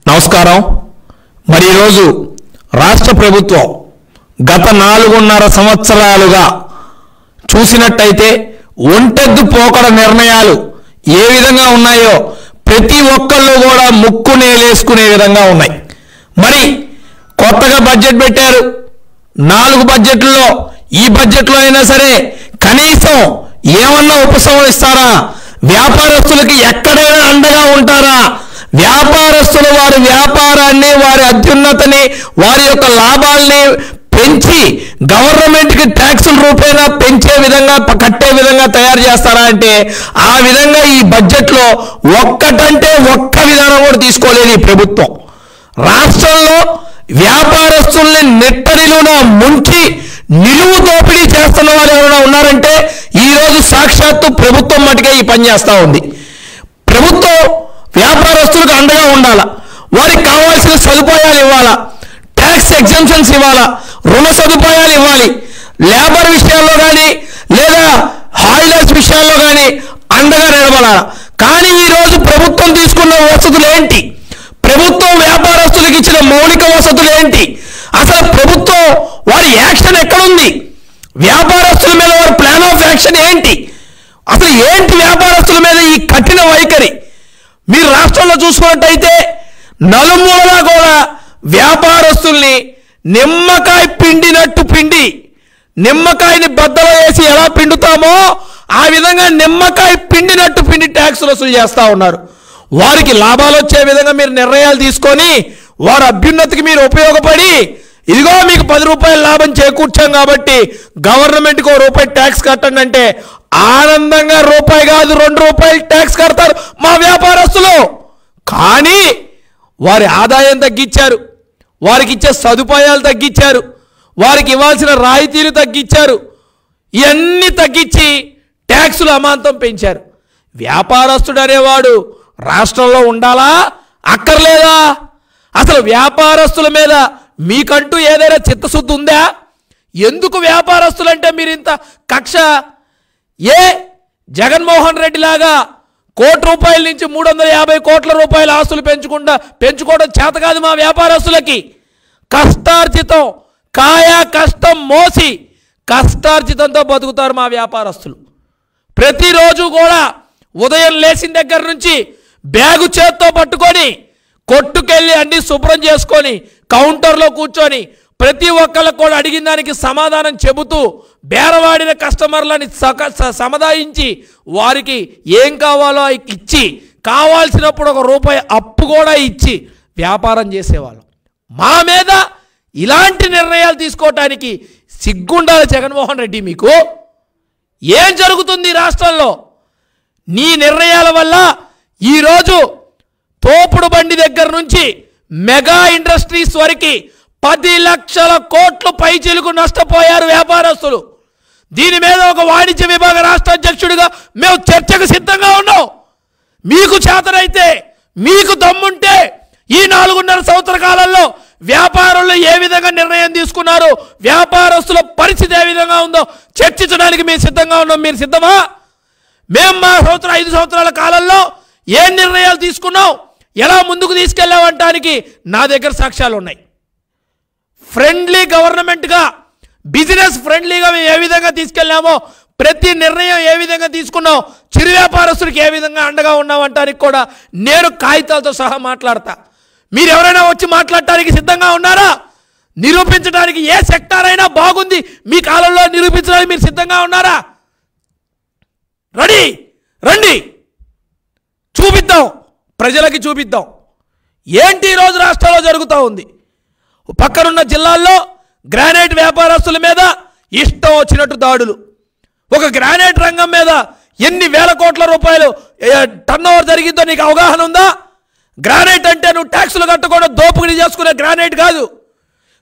నమస్కారం. మరి ఈరోజు రాష్ట్ర ప్రభుత్వం గత 4.5 సంవత్సరాలుగా చూసినట్టయితే ఒంటెద్దు పోకడ నిర్ణయాలు ఏ విధంగా ఉన్నాయో ప్రతి ఒక్కళ్ళు కూడా ముక్కు నేలేసుకునే విధంగా ఉన్నాయి. మరి కొత్తగా బడ్జెట్ పెట్టారు. 4 బడ్జెట్లలో ఈ బడ్జెట్లో అయినా సరే కనీసం ఏమన్నా ఉపశమనిస్తారా? వ్యాపారస్తులకి ఎక్కడైనా అండగా ఉంటారా? వ్యాపారస్తులు వారి వ్యాపారాన్ని, వారి అత్యున్నతని, వారి యొక్క లాభాల్ని పెంచి గవర్నమెంట్కి ట్యాక్సుల రూపేణా పెంచే విధంగా, కట్టే విధంగా తయారు చేస్తారా అంటే ఆ విధంగా ఈ బడ్జెట్లో ఒక్కటంటే ఒక్క విధానం కూడా తీసుకోలేదు ఈ ప్రభుత్వం. రాష్ట్రంలో వ్యాపారస్తుల్ని నెట్టడిలోన ముంచి నిలువు దోపిడీ చేస్తున్న వారు ఎవరైనా ఉన్నారంటే ఈరోజు సాక్షాత్తు ప్రభుత్వం మటుకే ఈ పని చేస్తూ ఉంది. ప్రభుత్వం వ్యాపారస్తులకు అండగా ఉండాలా, వారికి కావాల్సిన సదుపాయాలు ఇవ్వాలా, ట్యాక్స్ ఎగ్జంప్షన్స్ ఇవ్వాలా, రుణ సదుపాయాలు ఇవ్వాలి, లేబర్ విషయాల్లో కానీ లేదా హాలిడేస్ విషయాల్లో కానీ అండగా నిలబడాలా. కానీ ఈరోజు ప్రభుత్వం తీసుకున్న వసతులు ఏంటి? ప్రభుత్వం వ్యాపారస్తులకు ఇచ్చిన మౌలిక వసతులు ఏంటి? అసలు ప్రభుత్వం వారి యాక్షన్ ఎక్కడుంది? వ్యాపారస్తుల మీద వారి ప్లాన్ ఆఫ్ యాక్షన్ ఏంటి? అసలు ఏంటి వ్యాపారస్తుల మీద ఈ కఠిన వైఖరి? మీరు రాష్ట్రంలో చూసుకున్నట్టయితే నలుమూలలా కూడా వ్యాపారస్తుల్ని నిమ్మకాయ పిండినట్టు పిండి, నిమ్మకాయని బద్దలో వేసి ఎలా పిండుతామో ఆ విధంగా నిమ్మకాయ పిండినట్టు పిండి ట్యాక్సులు వసూలు చేస్తూ ఉన్నారు. వారికి లాభాలు వచ్చే విధంగా మీరు నిర్ణయాలు తీసుకొని వారి అభ్యున్నతికి మీరు ఉపయోగపడి, ఇదిగో మీకు 10 రూపాయల లాభం చేకూర్చాం కాబట్టి గవర్నమెంట్కి ₹1 ట్యాక్స్ కట్టండి అంటే ఆనందంగా రూపాయి కాదు 2 రూపాయలు ట్యాక్స్ కడతారు మా వ్యాపారస్తులు. కానీ వారి ఆదాయం తగ్గించారు, వారికి ఇచ్చే సదుపాయాలు తగ్గించారు, వారికి ఇవ్వాల్సిన రాయితీలు తగ్గించారు, ఇవన్నీ తగ్గించి ట్యాక్సులు అమాంతం పెంచారు. వ్యాపారస్తుడు అనేవాడు రాష్ట్రంలో ఉండాలా అక్కర్లేదా? అసలు వ్యాపారస్తుల మీద మీకంటూ ఏదైనా చిత్తశుద్ధి ఉందా? ఎందుకు వ్యాపారస్తులంటే మీరు ఇంత కక్ష? ఏ జగన్మోహన్ రెడ్డి లాగా ₹1 నుంచి 350 కోట్ల రూపాయల ఆస్తులు పెంచుకోవడం చేత కాదు మా వ్యాపారస్తులకి. కష్టార్జితం, కాయా కష్టం మోసి కష్టార్జితంతో బతుకుతారు మా వ్యాపారస్తులు. ప్రతిరోజు కూడా ఉదయం లేచిన దగ్గర నుంచి బ్యాగు చేత్తో పట్టుకొని కొట్టుకెళ్ళి అన్ని శుభ్రం చేసుకొని కౌంటర్లో కూర్చొని ప్రతి ఒక్కళ్ళకు కూడా అడిగిన దానికి సమాధానం చెబుతూ బేరవాడిన కస్టమర్లని సముదాయించి వారికి ఏం కావాలో ఇచ్చి కావాల్సినప్పుడు ₹1 అప్పు కూడా ఇచ్చి వ్యాపారం చేసేవాళ్ళం. మా మీద ఇలాంటి నిర్ణయాలు తీసుకోవటానికి సిగ్గుండాలి జగన్మోహన్ రెడ్డి. మీకు ఏం జరుగుతుంది రాష్ట్రంలో? నీ నిర్ణయాల వల్ల ఈరోజు తోపుడు బండి దగ్గర నుంచి మెగా ఇండస్ట్రీస్ వరకు 10 లక్షల కోట్లు పైచిలుకు నష్టపోయారు వ్యాపారస్తులు. దీని మీద ఒక వాణిజ్య విభాగ రాష్ట్ర అధ్యక్షుడిగా మేము చర్చకు సిద్ధంగా ఉన్నాం. మీకు చేతనైతే, మీకు దమ్ముంటే ఈ 4.5 సంవత్సర కాలంలో వ్యాపారులు ఏ విధంగా నిర్ణయం తీసుకున్నారు, వ్యాపారస్తుల పరిస్థితి ఏ విధంగా ఉందో చర్చించడానికి మేము సిద్ధంగా ఉన్నాం. మీరు సిద్ధమా? మేము మా 5 సంవత్సరాల కాలంలో ఏ నిర్ణయాలు తీసుకున్నాం, ఎలా ముందుకు తీసుకెళ్ళామంటానికి నా దగ్గర సాక్ష్యాలు ఉన్నాయి. ఫ్రెండ్లీ గవర్నమెంట్గా, బిజినెస్ ఫ్రెండ్లీగా మేము ఏ విధంగా తీసుకెళ్ళామో, ప్రతి నిర్ణయం ఏ విధంగా తీసుకున్నాం, చిరు వ్యాపారస్తుడికి ఏ విధంగా అండగా ఉన్నామంటానికి కూడా నేను కాగితాలతో సహా మాట్లాడతా. మీరు ఎవరైనా వచ్చి మాట్లాడటానికి సిద్ధంగా ఉన్నారా? నిరూపించడానికి ఏ సెక్టార్ అయినా బాగుంది మీ కాలంలో నిరూపించడానికి మీరు సిద్ధంగా ఉన్నారా? రండి, చూపిద్దాం, ప్రజలకి చూపిద్దాం ఏంటి ఈరోజు రాష్ట్రంలో జరుగుతూ ఉంది. పక్కనున్న జిల్లాల్లో గ్రానైట్ వ్యాపారస్తుల మీద ఇష్టం వచ్చినట్టు దాడులు. ఒక గ్రానైట్ రంగం మీద ఎన్ని వేల కోట్ల రూపాయలు టర్న్ ఓవర్ జరిగిందో నీకు అవగాహన ఉందా? గ్రానైట్ అంటే నువ్వు ట్యాక్సులు కట్టకుండా దోపిడీ చేసుకునే గ్రానైట్ కాదు.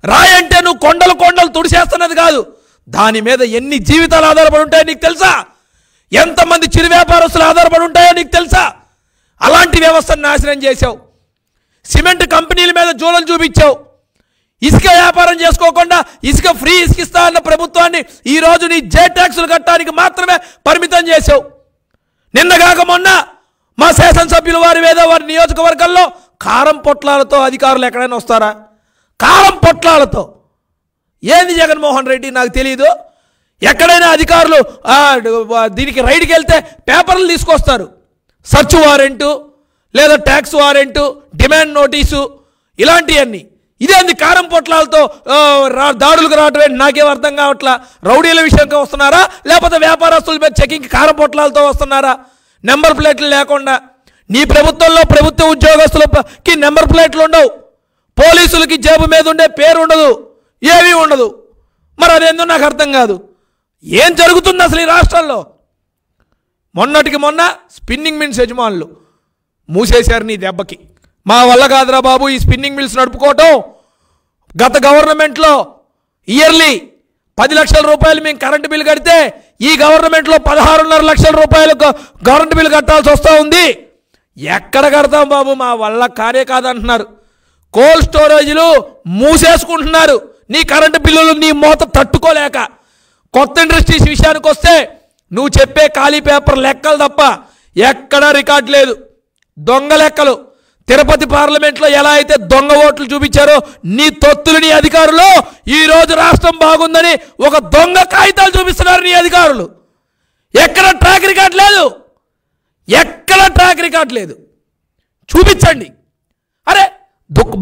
రాయి అంటే నువ్వు కొండలు తుడిసేస్తున్నది కాదు. దాని మీద ఎన్ని జీవితాలు ఆధారపడి ఉంటాయో నీకు తెలుసా? ఎంతమంది చిరు వ్యాపారస్తులు ఆధారపడి ఉంటాయో నీకు తెలుసా? అలాంటి వ్యవస్థను నాశనం చేశావు. సిమెంట్ కంపెనీల మీద జూలం చూపించావు. ఇసుక వ్యాపారం చేసుకోకుండా ఇసుక ఫ్రీ ఇసుకిస్తా అన్న ప్రభుత్వాన్ని ఈరోజు నీ జే ట్యాక్సులు కట్టడానికి మాత్రమే పరిమితం చేశావు. నిన్నగాక మొన్న మా శాసనసభ్యులు వారి నియోజకవర్గంలో కారం పొట్లాలతో అధికారులు ఎక్కడైనా వస్తారా? కారం పొట్లాలతో. ఏంది జగన్మోహన్ రెడ్డి నాకు తెలియదు. ఎక్కడైనా అధికారులు దీనికి రైడ్కి వెళ్తే పేపర్లు తీసుకొస్తారు, సర్చ్ వారెంటు లేదా ట్యాక్స్ వారెంటు, డిమాండ్ నోటీసు, ఇలాంటివన్నీ. ఇదేంది కారం పొట్లాలతో దాడులకు రావటం నాకేం అర్థం కావట్లా. రౌడీల విషయంగా వస్తున్నారా లేకపోతే వ్యాపారస్తుల మీద చెకింగ్ కారం పొట్లాలతో వస్తున్నారా? నెంబర్ ప్లేట్లు లేకుండా. నీ ప్రభుత్వంలో ప్రభుత్వ ఉద్యోగస్తులకి నెంబర్ ప్లేట్లు ఉండవు, పోలీసులకి జేబు మీద ఉండే పేరు ఉండదు, ఏమీ ఉండదు. మరి అదేందో నాకు అర్థం కాదు. ఏం జరుగుతుంది అసలు ఈ రాష్ట్రాల్లో? మొన్నటికి మొన్న స్పిన్నింగ్ మిల్స్ యజమానులు మూసేశారు నీ దెబ్బకి. మా వల్ల కాదురా బాబు ఈ స్పిన్నింగ్ మిల్స్ నడుపుకోవటం. గత గవర్నమెంట్లో ఇయర్లీ 10 లక్షల రూపాయలు మేము కరెంటు బిల్లు కడితే ఈ గవర్నమెంట్లో 16.5 లక్షల రూపాయలు కరెంటు బిల్లు కట్టాల్సి వస్తూ ఉంది. ఎక్కడ కడతాం బాబు, మా వల్ల కానే కాదంటున్నారు. కోల్డ్ స్టోరేజ్లు మూసేసుకుంటున్నారు నీ కరెంటు బిల్లులు నీ మోత తట్టుకోలేక. కొత్త ఇండస్ట్రీస్ విషయానికి వస్తే నువ్వు చెప్పే ఖాళీ పేపర్ లెక్కలు తప్ప ఎక్కడా రికార్డు లేదు. దొంగ లెక్కలు. తిరుపతి పార్లమెంట్లో ఎలా అయితే దొంగ ఓట్లు చూపించారో నీ తొత్తులు నీ అధికారులు ఈరోజు రాష్ట్రం బాగుందని ఒక దొంగ కాగితాలు చూపిస్తున్నారు నీ అధికారులు. ఎక్కడ ట్రాక్ రికార్డ్ లేదు, ఎక్కడ ట్రాక్ రికార్డ్ లేదు. చూపించండి. అరే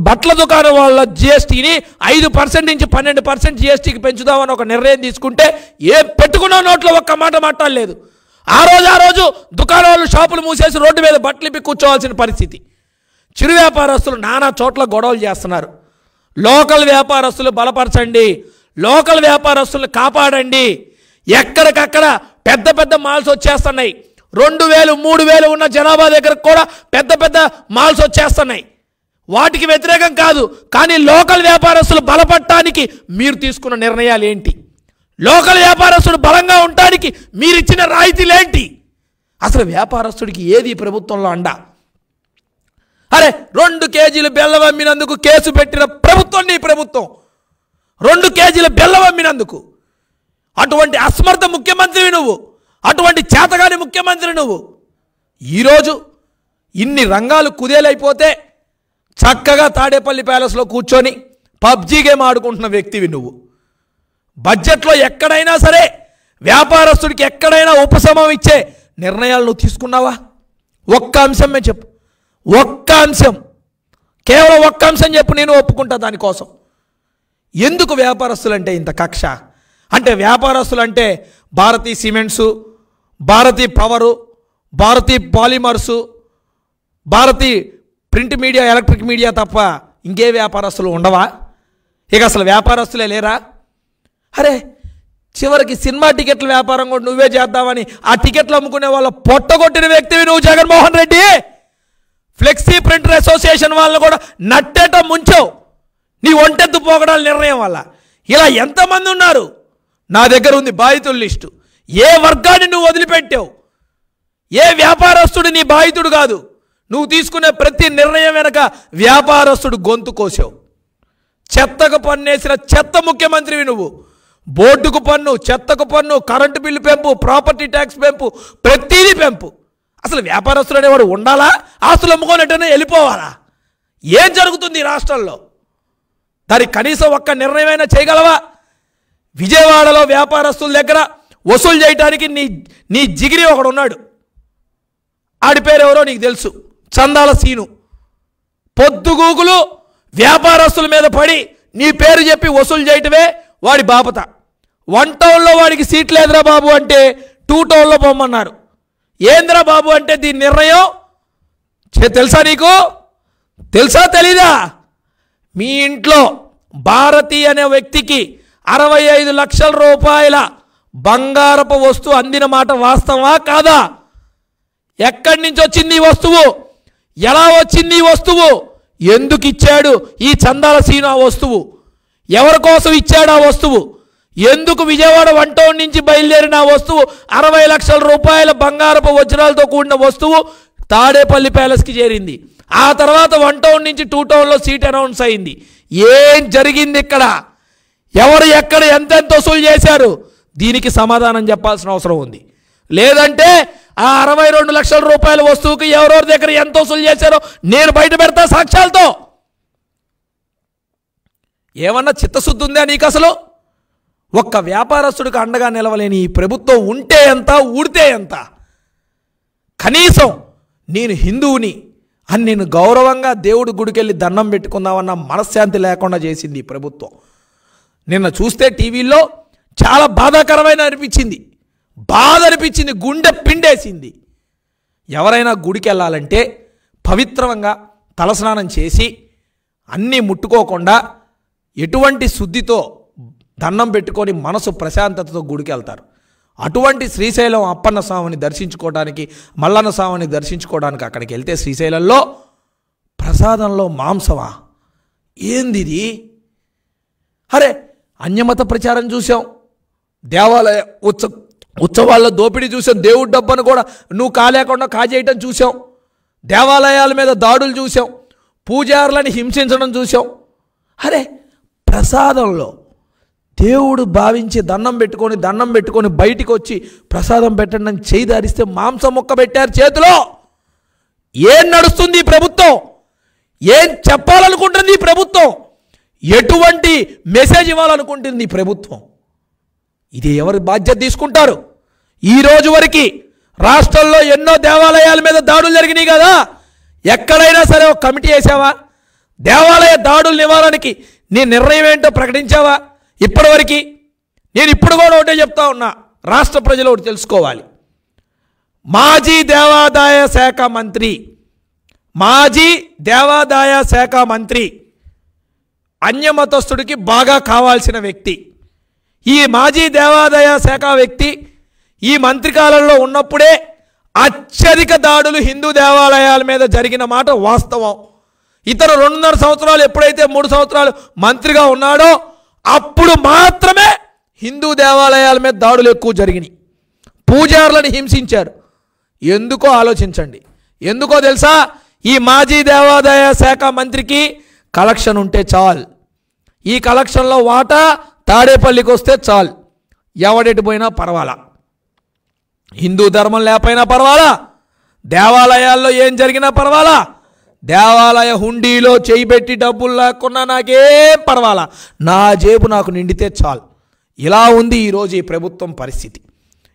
బట్టల దుకాణం వాళ్ళ జిఎస్టీని 5% నుంచి 12% జిఎస్టీకి పెంచుదామని ఒక నిర్ణయం తీసుకుంటే ఏ పెట్టుకున్న నోట్లో ఒక్క మాట మాట్లాడలేదు. ఆ రోజు దుకాణం వాళ్ళు షాపులు మూసేసి రోడ్డు మీద బట్టలు ఇప్పి కూర్చోవాల్సిన పరిస్థితి. చిరు వ్యాపారస్తులు నానా చోట్ల గొడవలు చేస్తున్నారు. లోకల్ వ్యాపారస్తులు బలపరచండి, లోకల్ వ్యాపారస్తులు కాపాడండి. ఎక్కడికక్కడ పెద్ద పెద్ద మాల్స్ వచ్చేస్తున్నాయి. 2000, 3000 ఉన్న జనాభా దగ్గర కూడా పెద్ద పెద్ద మాల్స్ వచ్చేస్తున్నాయి. వాటికి వ్యతిరేకం కాదు, కానీ లోకల్ వ్యాపారస్తులు బలపడటానికి మీరు తీసుకున్న నిర్ణయాలు ఏంటి? లోకల్ వ్యాపారస్తుడు బలంగా ఉండటానికి మీరిచ్చిన రాయితీలు ఏంటి? అసలు వ్యాపారస్తుడికి ఏది ప్రభుత్వంలో అండ? అరే 2 కేజీలు బెల్లం అమ్మినందుకు కేసు పెట్టిన ప్రభుత్వం నీ ప్రభుత్వం. 2 కేజీల బెల్లం అమ్మినందుకు. అటువంటి అసమర్థ ముఖ్యమంత్రివి నువ్వు, అటువంటి చేతగాని ముఖ్యమంత్రి నువ్వు. ఈరోజు ఇన్ని రంగాలు కుదేలైపోతే చక్కగా తాడేపల్లి ప్యాలెస్లో కూర్చొని పబ్జీ గేమ్ ఆడుకుంటున్న వ్యక్తివి నువ్వు. బడ్జెట్లో ఎక్కడైనా సరే వ్యాపారస్తుడికి ఎక్కడైనా ఉపశమనం ఇచ్చే నిర్ణయాలు నువ్వు తీసుకున్నావా? ఒక్క అంశమే చెప్పు, ఒక్క అంశం, కేవలం ఒక్క అంశం చెప్పు, నేను ఒప్పుకుంటా దానికోసం. ఎందుకు వ్యాపారస్తులంటే ఇంత కక్ష? అంటే వ్యాపారస్తులంటే Bharati cements, Bharati power, Bharati polymers, Bharati print media, electric media తప్ప ఇంకే వ్యాపారస్తులు ఉండవా? ఇక అసలు వ్యాపారస్తులే లేరా? అరే చివరికి సినిమా టికెట్ల వ్యాపారం కూడా నువ్వే చేద్దామని ఆ టికెట్లు అమ్ముకునే వాళ్ళ పొట్టగొట్టిన వ్యక్తివి నువ్వు Jaganmohan Reddy. Flexi printer association వాళ్ళని కూడా నట్టేట ముంచావు నీ ఒంటెత్తు పోగడాల నిర్ణయం వల్ల. ఇలా ఎంతమంది ఉన్నారు? నా దగ్గర ఉంది బాధితుల లిస్టు. ఏ వర్గాన్ని నువ్వు వదిలిపెట్టావు? ఏ వ్యాపారస్తుడు నీ బాధితుడు కాదు. నువ్వు తీసుకునే ప్రతి నిర్ణయం వెనక వ్యాపారస్తుడు గొంతు కోసావు. చెత్తకు పన్నేసిన చెత్త ముఖ్యమంత్రివి నువ్వు. బోర్డుకు పన్ను, చెత్తకు పన్ను, కరెంటు బిల్లు పెంపు, ప్రాపర్టీ ట్యాక్స్ పెంపు, ప్రతిదీ పెంపు. అసలు వ్యాపారస్తులు అనేవాడు ఉండాలా? ఆస్తులు అమ్ముకోనట్టనే వెళ్ళిపోవాలా? ఏం జరుగుతుంది ఈ రాష్ట్రంలో? దానికి కనీసం ఒక్క నిర్ణయమైనా చేయగలవా? విజయవాడలో వ్యాపారస్తుల దగ్గర వసూలు చేయడానికి నీ జిగిరి ఒకడు ఉన్నాడు. ఆడి పేరు ఎవరో నీకు తెలుసు, చందాల సీను. పొద్దుగూకులు వ్యాపారస్తుల మీద పడి నీ పేరు చెప్పి వసూలు చేయటమే వాడి బాపత. 1 టౌన్లో వాడికి సీట్ లేదురా బాబు అంటే 2 టౌన్లో పోమన్నారు. ఏంద్రా బాబు అంటే దీని నిర్ణయం తెలుసా నీకు? తెలుసా తెలీదా? మీ ఇంట్లో భారతి అనే వ్యక్తికి 65 లక్షల రూపాయల బంగారపు వస్తువు అందిన మాట వాస్తవా కాదా? ఎక్కడి నుంచి వచ్చింది ఈ వస్తువు? ఎలా వచ్చింది ఈ వస్తువు? ఎందుకు ఇచ్చాడు ఈ చందాల సీను ఆ వస్తువు? ఎవరి కోసం ఇచ్చాడు ఆ వస్తువు? ఎందుకు విజయవాడ 1 టౌన్ నుంచి బయలుదేరిన ఆ వస్తువు 60 లక్షల రూపాయల బంగారపు వజ్రాలతో కూడిన వస్తువు తాడేపల్లి ప్యాలెస్కి చేరింది. ఆ తర్వాత 1 టౌన్ నుంచి 2 టౌన్లో సీట్ అనౌన్స్ అయింది. ఏం జరిగింది ఇక్కడ? ఎవరు ఎక్కడ ఎంతెంత వసూలు చేశారు? దీనికి సమాధానం చెప్పాల్సిన అవసరం ఉంది. లేదంటే ఆ 62 లక్షల రూపాయల వస్తువుకి ఎవరెవరి దగ్గర ఎంత వసూలు చేశారో నేను బయట పెడతా సాక్ష్యాలతో. ఏమన్నా చిత్తశుద్ధి ఉందా నీకు అసలు? ఒక్క వ్యాపారస్తుడికి అండగా నిలవలేని ఈ ప్రభుత్వం ఉంటే ఎంత, ఊడితే ఎంత? కనీసం నేను హిందువుని అని నేను గౌరవంగా దేవుడి గుడికెళ్ళి దండం పెట్టుకుందామన్న మనశ్శాంతి లేకుండా చేసింది ఈ ప్రభుత్వం. నిన్న చూస్తే టీవీలో చాలా బాధాకరమైన అనిపించింది, బాధ అనిపించింది, గుండె పిండేసింది. ఎవరైనా గుడికి వెళ్ళాలంటే పవిత్రంగా తలస్నానం చేసి అన్నీ ముట్టుకోకుండా ఎటువంటి శుద్ధితో దండం పెట్టుకొని మనసు ప్రశాంతతతో గుడికి వెళ్తారు. అటువంటి శ్రీశైలం అప్పన్న స్వామిని దర్శించుకోవడానికి, మల్లన్న స్వామిని దర్శించుకోవడానికి అక్కడికి వెళ్తే శ్రీశైలంలో ప్రసాదంలో మాంసమా? ఏందిది? అరే అన్యమత ప్రచారం చూసాం, దేవాలయ ఉత్సవాల్లో దోపిడీ చూసాం, దేవుడి డబ్బను కూడా నువ్వు కాలేకుండా కాజేయటం చూసాం, దేవాలయాల మీద దాడులు చూసాం, పూజారులని హింసించడం చూసాం. అరే ప్రసాదంలో దేవుడు భావించి దండం పెట్టుకొని బయటికి వచ్చి ప్రసాదం పెట్టండి చేయి దారిస్తే మాంసం ముక్క పెట్టారు చేతిలో. ఏం నడుస్తుంది ఈ ప్రభుత్వం? ఏం చెప్పాలనుకుంటుంది ఈ ప్రభుత్వం? ఎటువంటి మెసేజ్ ఇవ్వాలనుకుంటుంది ఈ ప్రభుత్వం? ఇది ఎవరి బాధ్యత తీసుకుంటారు? ఈ రోజు వరకు రాష్ట్రంలో ఎన్నో దేవాలయాల మీద దాడులు జరిగినాయి కదా, ఎక్కడైనా సరే ఒక కమిటీ వేసావా? దేవాలయ దాడుల నివారణకి నీ నిర్ణయం ఏంటో ప్రకటించావా ఇప్పటివరకు? నేను ఇప్పుడు కూడా ఒకటే చెప్తా ఉన్నా, రాష్ట్ర ప్రజలు ఒకటి తెలుసుకోవాలి. మాజీ దేవాదాయ శాఖ మంత్రి అన్యమతస్థుడికి బాగా కావాల్సిన వ్యక్తి. ఈ మాజీ దేవాదాయ శాఖ వ్యక్తి ఈ మంత్రి కాలంలో ఉన్నప్పుడే అత్యధిక దాడులు హిందూ దేవాలయాల మీద జరిగిన మాట వాస్తవం. ఇతను 2.5 సంవత్సరాలు ఎప్పుడైతే 3 సంవత్సరాలు మంత్రిగా ఉన్నాడో అప్పుడు మాత్రమే హిందూ దేవాలయాల మీద దాడులు ఎక్కువ జరిగినాయి, పూజారులను హింసించారు. ఎందుకో ఆలోచించండి. ఎందుకో తెలుసా? ఈ మాజీ దేవాదాయ శాఖ మంత్రికి కలెక్షన్ ఉంటే చాలు, ఈ కలెక్షన్లో వాటా తాడేపల్లికి వస్తే చాలు, ఎవడెటు పోయినా పర్వాలా, హిందూ ధర్మం లేకపోయినా పర్వాలా, దేవాలయాల్లో ఏం జరిగినా పర్వాలా, దేవాలయ హుండీలో చేయి పెట్టి డబ్బులు లేకున్నా నాకేం పర్వాలా, నా జేబు నాకు నిండితే చాలు. ఇలా ఉంది ఈరోజు ఈ ప్రభుత్వం పరిస్థితి.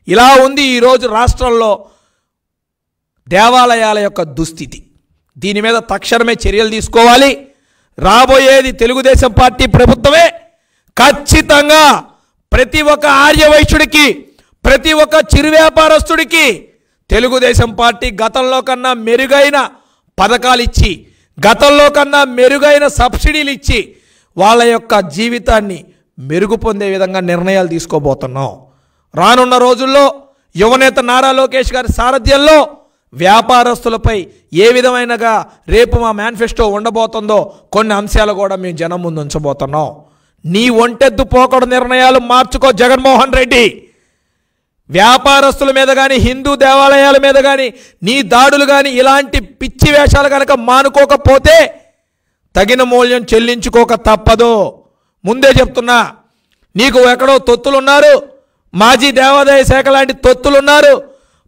ఇలా ఉంది ఈరోజు రాష్ట్రంలో దేవాలయాల యొక్క దుస్థితి. దీని మీద తక్షణమే చర్యలు తీసుకోవాలి. రాబోయేది తెలుగుదేశం పార్టీ ప్రభుత్వమే. ఖచ్చితంగా ప్రతి ఒక్క ఆర్యవైశ్యుడికి, ప్రతి ఒక్క చిరు వ్యాపారస్తుడికి తెలుగుదేశం పార్టీ గతంలో కన్నా మెరుగైన పథకాలు ఇచ్చి, గతంలో కన్నా మెరుగైన సబ్సిడీలు ఇచ్చి వాళ్ళ యొక్క జీవితాన్ని మెరుగు పొందే విధంగా నిర్ణయాలు తీసుకోబోతున్నాం. రానున్న రోజుల్లో యువనేత నారా లోకేష్ గారి సారథ్యంలో వ్యాపారస్తులపై ఏ విధమైనగా రేపు మా మేనిఫెస్టో ఉండబోతుందో కొన్ని అంశాలు కూడా మేము జనం ముందు ఉంచబోతున్నాం. నీ ఒంటెద్దు పోకడ నిర్ణయాలు మార్చుకో జగన్మోహన్ రెడ్డి. వ్యాపారస్తుల మీద కానీ, హిందూ దేవాలయాల మీద కానీ నీ దాడులు కానీ, ఇలాంటి పిచ్చి వేషాలు కనుక మానుకోకపోతే తగిన మూల్యం చెల్లించుకోక తప్పదు. ముందే చెప్తున్నా, నీకు ఎక్కడో తొత్తులున్నారు, మాజీ దేవాదాయ శాఖ లాంటి తొత్తులున్నారు,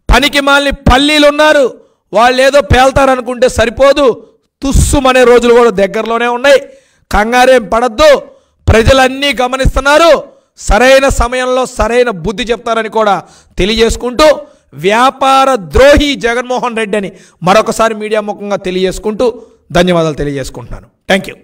పనికి మాలిన పల్లీలు ఉన్నారు, వాళ్ళు ఏదో పేల్తారనుకుంటే సరిపోదు. తుస్సుమనే రోజులు కూడా దగ్గరలోనే ఉన్నాయి. కంగారేం పడద్దు, ప్రజలన్నీ గమనిస్తున్నారు. సరైన సమయంలో సరైన బుద్ధి చెప్తారని కూడా తెలియజేసుకుంటూ, వ్యాపార ద్రోహి జగన్మోహన్ రెడ్డి అని మరొకసారి మీడియా ముఖంగా తెలియజేసుకుంటూ ధన్యవాదాలు తెలియజేసుకుంటున్నాను. Thank you.